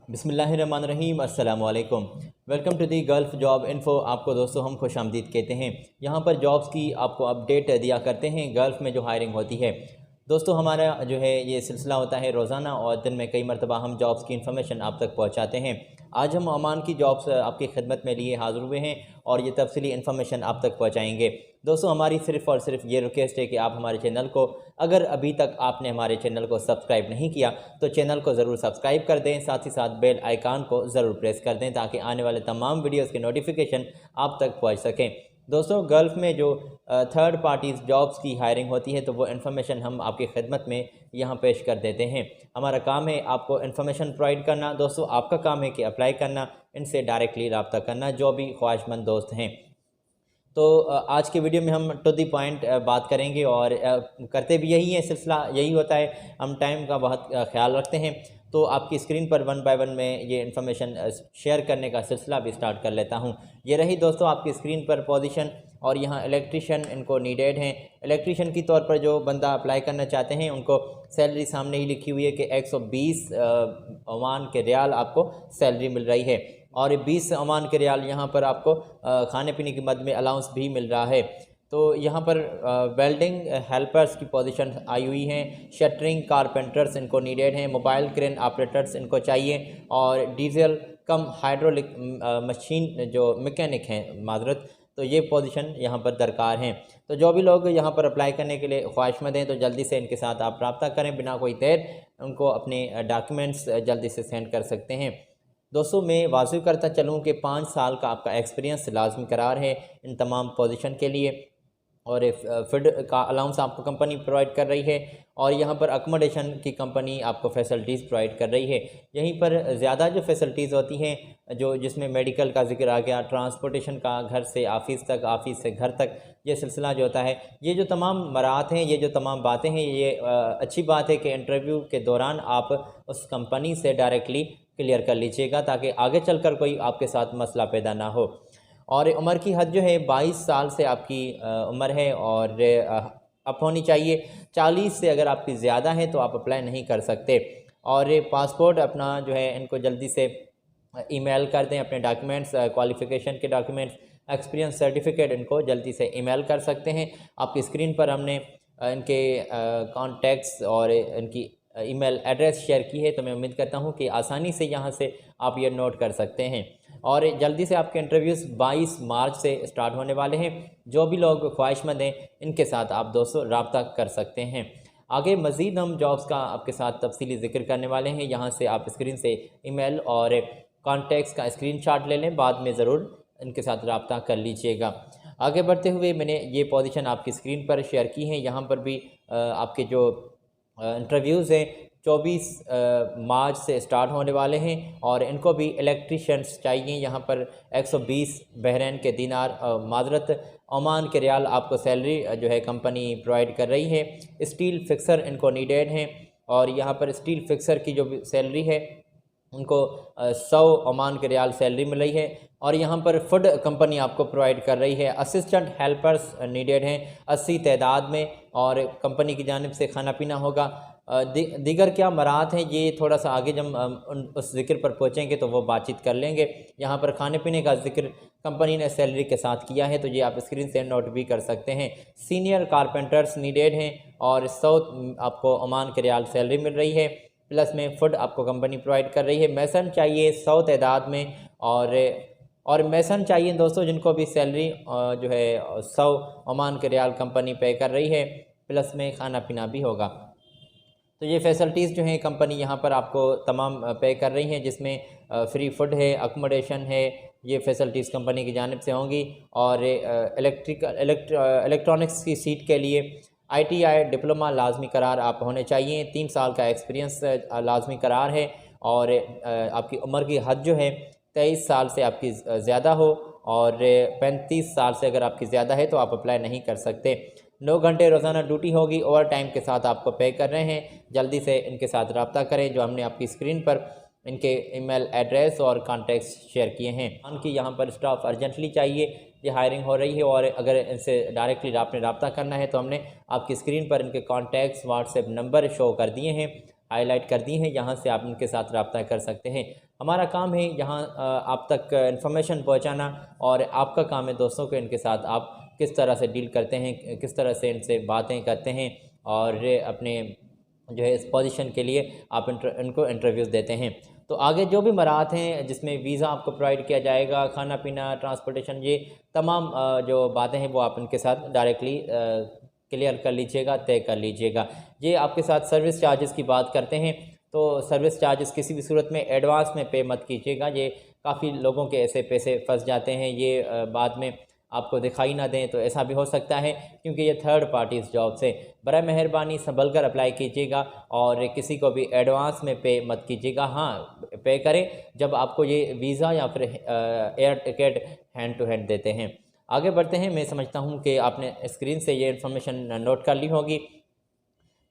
बिस्मिल्लाहिर्रहमानिर्रहीम अस्सलाम वालेकुम। Welcome to the Gulf job info. आपको दोस्तों हम खुश आमदीद कहते हैं। यहाँ पर जॉब्स की आपको अपडेट दिया करते हैं गल्फ़ में जो हायरिंग होती है। दोस्तों हमारा जो है ये सिलसिला होता है रोज़ाना और दिन में कई मरतबा हम जॉब्स की इन्फॉर्मेशन आप तक पहुँचाते हैं। आज हम ओमान की जॉब्स आपकी खिदमत में लिए हाज़िर हुए हैं और ये तफसीली इन्फॉर्मेशन आप तक पहुँचाएँगे। दोस्तों हमारी सिर्फ़ और सिर्फ ये रिक्वेस्ट है कि आप हमारे चैनल को, अगर अभी तक आपने हमारे चैनल को सब्सक्राइब नहीं किया तो चैनल को ज़रूर सब्सक्राइब कर दें, साथ ही साथ बेल आइकन को ज़रूर प्रेस कर दें ताकि आने वाले तमाम वीडियोस के नोटिफिकेशन आप तक पहुंच सकें। दोस्तों गल्फ़ में जो थर्ड पार्टीज़ जॉब्स की हायरिंग होती है तो वो इन्फॉर्मेशन हम आपकी खिदमत में यहाँ पेश कर देते हैं। हमारा काम है आपको इन्फॉर्मेशन प्रोवाइड करना। दोस्तों आपका काम है कि अप्लाई करना, इनसे डायरेक्टली रब्ता करना जो भी ख्वाहिशमंद दोस्त हैं। तो आज के वीडियो में हम टू दी पॉइंट बात करेंगे और करते भी यही है, सिलसिला यही होता है। हम टाइम का बहुत ख्याल रखते हैं। तो आपकी स्क्रीन पर वन बाय वन में ये इन्फॉर्मेशन शेयर करने का सिलसिला भी स्टार्ट कर लेता हूँ। ये रही दोस्तों आपकी स्क्रीन पर पोजीशन और यहाँ इलेक्ट्रीशियन इनको नीडेड हैं। इलेक्ट्रीशियन की तौर पर जो बंदा अप्लाई करना चाहते हैं उनको सैलरी सामने ही लिखी हुई है कि 120 ओमान के रियाल आपको सैलरी मिल रही है और 20 ओमान के रियाल यहाँ पर आपको खाने पीने की मद में अलाउंस भी मिल रहा है। तो यहाँ पर वेल्डिंग हेल्पर्स की पोजीशन आई हुई हैं, शटरिंग कारपेंटर्स इनको नीडेड हैं, मोबाइल क्रेन ऑपरेटर्स इनको चाहिए और डीजल कम हाइड्रोलिक मशीन जो मैकेनिक हैं माजरत, तो ये पोजीशन यहाँ पर दरकार हैं। तो जो भी लोग यहाँ पर अप्लाई करने के लिए ख्वाहिशमंद हैं तो जल्दी से इनके साथ आप रब्ता करें, बिना कोई देर उनको अपने डॉक्यूमेंट्स जल्दी से सेंड कर सकते हैं। दोस्तों मैं वाज़िह करता चलूँ कि 5 साल का आपका एक्सपीरियंस लाजमी करार है इन तमाम पोजीशन के लिए और फूड का अलाउंस आपको कंपनी प्रोवाइड कर रही है और यहाँ पर अकोमोडेशन की कंपनी आपको फैसिलिटीज़ प्रोवाइड कर रही है। यहीं पर ज़्यादा जो फैसिलिटीज़ होती हैं जो जिसमें मेडिकल का जिक्र आ गया, ट्रांसपोर्टेशन का घर से ऑफ़िस तक, ऑफ़िस से घर तक, ये सिलसिला जो होता है, ये जो तमाम मराहत हैं, ये जो तमाम बातें हैं, ये अच्छी बात है कि इंटरव्यू के दौरान आप उस कंपनी से डायरेक्टली क्लियर कर लीजिएगा ताकि आगे चलकर कोई आपके साथ मसला पैदा ना हो। और उम्र की हद जो है 22 साल से आपकी उम्र है और अप होनी चाहिए। 40 से अगर आपकी ज़्यादा है तो आप अप्लाई नहीं कर सकते। और पासपोर्ट अपना जो है इनको जल्दी से ईमेल कर दें, अपने डॉक्यूमेंट्स, क्वालिफ़िकेशन के डॉक्यूमेंट्स, एक्सपीरियंस सर्टिफिकेट इनको जल्दी से ईमेल कर सकते हैं। आपकी स्क्रीन पर हमने इनके कॉन्टैक्ट्स और इनकी ईमेल एड्रेस शेयर की है, तो मैं उम्मीद करता हूँ कि आसानी से यहाँ से आप ये नोट कर सकते हैं। और जल्दी से आपके इंटरव्यूज़ 22 मार्च से स्टार्ट होने वाले हैं। जो भी लोग ख्वाहिशमंद हैं इनके साथ आप दोस्तों रब्ता कर सकते हैं। आगे मज़ीद हम जॉब्स का आपके साथ तफसीली ज़िक्र करने वाले हैं। यहाँ से आप स्क्रीन से ईमेल और कॉन्टैक्ट्स का स्क्रीनशॉट ले लें, बाद में ज़रूर इनके साथ रब्ता कर लीजिएगा। आगे बढ़ते हुए मैंने ये पोजीशन आपकी स्क्रीन पर शेयर की है। यहाँ पर भी आपके जो इंटरव्यूज़ हैं 24 मार्च से स्टार्ट होने वाले हैं और इनको भी इलेक्ट्रीशियंस चाहिए। यहाँ पर 120 बहरीन के दिनार माजरत ओमान के रियाल आपको सैलरी जो है कंपनी प्रोवाइड कर रही है। स्टील फिक्सर इनको नीडेड हैं और यहाँ पर स्टील फिक्सर की जो सैलरी है उनको 100 ओमान के रियाल सैलरी मिल रही है और यहाँ पर फूड कंपनी आपको प्रोवाइड कर रही है। असिस्टेंट हेल्पर्स नीडेड हैं 80 तादाद में और कंपनी की जानिब से खाना पीना होगा। दीगर क्या मराहत हैं ये थोड़ा सा आगे जब उस जिक्र पर पहुँचेंगे तो वो बातचीत कर लेंगे। यहाँ पर खाने पीने का जिक्र कंपनी ने सैलरी के साथ किया है, तो ये आप स्क्रीन से नोट भी कर सकते हैं। सीनियर कारपेंटर्स नीडेड हैं और 100 आपको ओमान के रियाल सैलरी मिल रही है, प्लस में फूड आपको कंपनी प्रोवाइड कर रही है। मैसन चाहिए 100 तादाद में और मैसन चाहिए दोस्तों जिनको भी सैलरी जो है 100 ओमान के रियाल कंपनी पे कर रही है, प्लस में खाना पीना भी होगा। तो ये फैसिलिटीज़ जो हैं कंपनी यहाँ पर आपको तमाम पे कर रही हैं, जिसमें फ्री फूड है, अकोमोडेशन है, ये फैसिलिटीज़ कंपनी की जानिब से होंगी। और इलेक्ट्रॉनिक्स की सीट के लिए ITI डिप्लोमा लाजमी करार आप होने चाहिए। 3 साल का एक्सपीरियंस लाजमी करार है और आपकी उम्र की हद जो है 23 साल से आपकी ज़्यादा हो और 35 साल से अगर आपकी ज़्यादा है तो आप अप्लाई नहीं कर सकते। 9 घंटे रोज़ाना ड्यूटी होगी, ओवर टाइम के साथ आपको पे कर रहे हैं। जल्दी से इनके साथ रब्ता करें जो हमने आपकी स्क्रीन पर इनके ईमेल एड्रेस और कॉन्टैक्ट्स शेयर किए हैं। उनकी यहाँ पर स्टाफ अर्जेंटली चाहिए, ये हायरिंग हो रही है और अगर इनसे डायरेक्टली आपने रब्ता करना है तो हमने आपकी स्क्रीन पर इनके कॉन्टैक्ट्स व्हाट्सएप नंबर शो कर दिए हैं। हाईलाइट कर दी हैं, यहाँ से आप उनके साथ रब्ता कर सकते हैं। हमारा काम है यहाँ आप तक इन्फॉर्मेशन पहुँचाना, और आपका काम है दोस्तों को इनके साथ आप किस तरह से डील करते हैं, किस तरह से इनसे बातें करते हैं, और अपने जो है इस पोजीशन के लिए आप इनको इंटरव्यूज़ देते हैं। तो आगे जो भी मराहत हैं जिसमें वीज़ा आपको प्रोवाइड किया जाएगा, खाना पीना, ट्रांसपोर्टेशन, ये तमाम जो बातें हैं वो आप इनके साथ डायरेक्टली क्लियर कर लीजिएगा, तय कर लीजिएगा। ये आपके साथ सर्विस चार्जेस की बात करते हैं, तो सर्विस चार्जेस किसी भी सूरत में एडवांस में पे मत कीजिएगा। ये काफ़ी लोगों के ऐसे पैसे फंस जाते हैं, ये बाद में आपको दिखाई ना दें, तो ऐसा भी हो सकता है, क्योंकि ये थर्ड पार्टीज़ जॉब से। बराए मेहरबानी संभल कर अप्लाई कीजिएगा और किसी को भी एडवांस में पे मत कीजिएगा। हाँ, पे करें जब आपको ये वीज़ा या फिर air ticket hand to hand देते हैं। आगे बढ़ते हैं। मैं समझता हूँ कि आपने स्क्रीन से ये इन्फॉर्मेशन नोट कर ली होगी।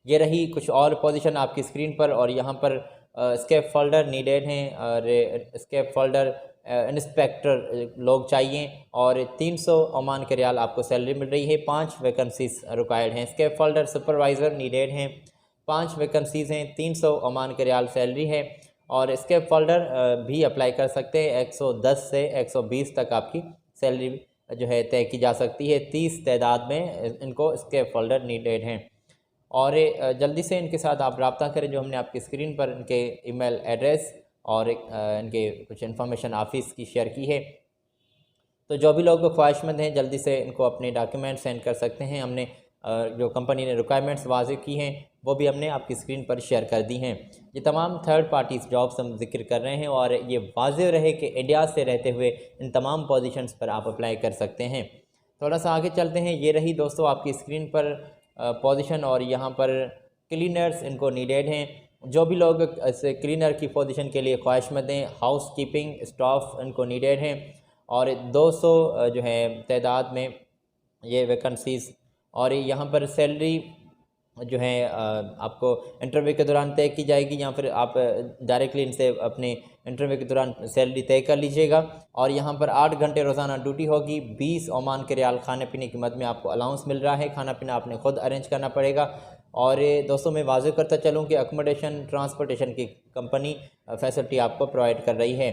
ये रही कुछ और पोजीशन आपकी स्क्रीन पर, और यहाँ पर स्केप फोल्डर नीडेड हैं, और स्केप फोल्डर इंस्पेक्टर लोग चाहिए, और 300 ओमान के रियाल आपको सैलरी मिल रही है। 5 वैकेंसीज रिक्वायर्ड हैं। स्केप फोल्डर सुपरवाइज़र नीडेड हैं, 5 वैकेंसीज़ हैं, 300 ओमान के रियाल सैलरी है। और स्केप फोल्डर भी अप्लाई कर सकते हैं। 110 से 120 तक आपकी सैलरी जो है तय की जा सकती है। 30 तादाद में इनको स्केप फोल्डर नीडेड हैं, और जल्दी से इनके साथ आप रब्ता करें। जो हमने आपकी स्क्रीन पर इनके ईमेल एड्रेस और इनके कुछ इन्फॉर्मेशन ऑफिस की शेयर की है। तो जो भी लोग ख्वाहिशमंद हैं जल्दी से इनको अपने डॉक्यूमेंट सेंड कर सकते हैं। हमने जो कंपनी ने रिक्वायरमेंट्स वाज़ेह की हैं वो भी हमने आपकी स्क्रीन पर शेयर कर दी हैं। ये तमाम थर्ड पार्टीज़ जॉब्स हम जिक्र कर रहे हैं, और ये वाज़ेह रहे कि इंडिया से रहते हुए इन तमाम पोजीशंस पर आप अप्लाई कर सकते हैं। थोड़ा सा आगे चलते हैं। ये रही दोस्तों आपकी स्क्रीन पर पोजीशन, और यहाँ पर क्लीनर्स इनको नीडेड हैं। जो भी लोग ऐसे क्लीनर की पोजीशन के लिए ख्वाहिशमंद हैं, हाउस कीपिंग स्टाफ इनको नीडेड हैं, और 200 जो है तादाद में ये वैकेंसीज़। और यहाँ पर सैलरी जो है आपको इंटरव्यू के दौरान तय की जाएगी, या फिर आप डायरेक्टली इनसे अपने इंटरव्यू के दौरान सैलरी तय कर लीजिएगा। और यहाँ पर 8 घंटे रोज़ाना ड्यूटी होगी। 20 ओमान के रियाल खाने पीने की मद में आपको अलाउंस मिल रहा है। खाना पीना आपने ख़ुद अरेंज करना पड़ेगा। और दोस्तों मैं वाज़ेह करता चलूँ कि अकोमोडेशन ट्रांसपोर्टेशन की कंपनी फैसिलिटी आपको प्रोवाइड कर रही है।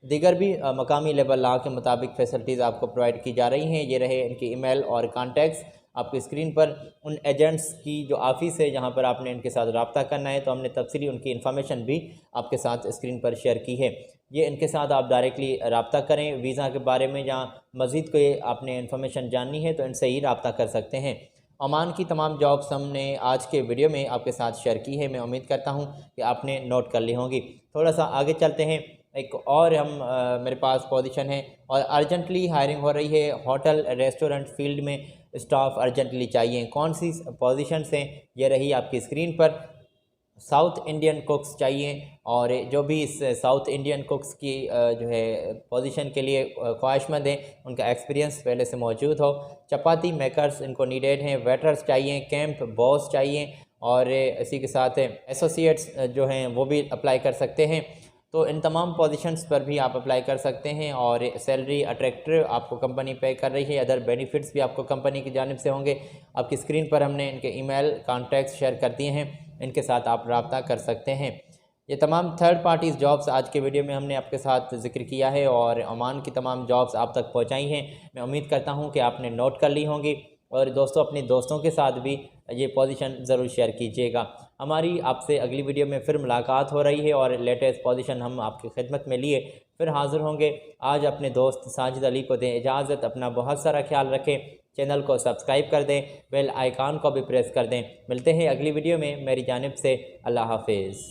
दीगर भी मकामी लेवल लॉ के मुताबिक फ़ैसिलिटीज़ आपको प्रोवाइड की जा रही हैं। ये रहे इनकी ईमेल और कॉन्टैक्ट्स आपकी स्क्रीन पर। उन एजेंट्स की जो ऑफ़िस है जहां पर आपने इनके साथ रब्ता करना है, तो हमने तफसीली उनकी इन्फॉर्मेशन भी आपके साथ स्क्रीन पर शेयर की है। ये इनके साथ आप डायरेक्टली रब्ता करें। वीज़ा के बारे में जहाँ मज़ीद कोई आपने इन्फॉर्मेशन जाननी है तो इनसे ही रब्ता कर सकते हैं। ओमान की तमाम जॉब्स हमने आज के वीडियो में आपके साथ शेयर की है। मैं उम्मीद करता हूँ कि आपने नोट कर ली होंगी। थोड़ा सा आगे चलते हैं। एक और मेरे पास पोजीशन है, और अर्जेंटली हायरिंग हो रही है। होटल रेस्टोरेंट फील्ड में स्टाफ अर्जेंटली चाहिए। कौन सी पोजीशंस हैं, ये रही आपकी स्क्रीन पर। साउथ इंडियन कुक्स चाहिए, और जो भी इस साउथ इंडियन कुक्स की जो है पोजीशन के लिए ख्वाहिशमंद हैं, उनका एक्सपीरियंस पहले से मौजूद हो। चपाती मेकर्स इनको नीडेड हैं। वेटर्स चाहिए, कैंप बॉस चाहिए, और इसी के साथ एसोसिएट्स जो हैं वो भी अप्लाई कर सकते हैं। तो इन तमाम पोजीशंस पर भी आप अप्लाई कर सकते हैं, और सैलरी अट्रैक्टिव आपको कंपनी पे कर रही है। अदर बेनिफिट्स भी आपको कंपनी की जानिब से होंगे। आपकी स्क्रीन पर हमने इनके ईमेल कॉन्टैक्ट्स शेयर कर दिए हैं, इनके साथ आप रब्ता कर सकते हैं। ये तमाम थर्ड पार्टीज़ जॉब्स आज के वीडियो में हमने आपके साथ जिक्र किया है, और ओमान की तमाम जॉब्स आप तक पहुँचाई हैं। मैं उम्मीद करता हूँ कि आपने नोट कर ली होंगी, और दोस्तों अपने दोस्तों के साथ भी ये पोजीशन ज़रूर शेयर कीजिएगा। हमारी आपसे अगली वीडियो में फिर मुलाकात हो रही है, और लेटेस्ट पोजीशन हम आपकी खिदमत में लिए फिर हाज़िर होंगे। आज अपने दोस्त साजिद अली को दें इजाज़त। अपना बहुत सारा ख्याल रखें। चैनल को सब्सक्राइब कर दें, बेल आइकॉन को भी प्रेस कर दें। मिलते हैं अगली वीडियो में। मेरी जानिब से अल्लाह हाफिज़।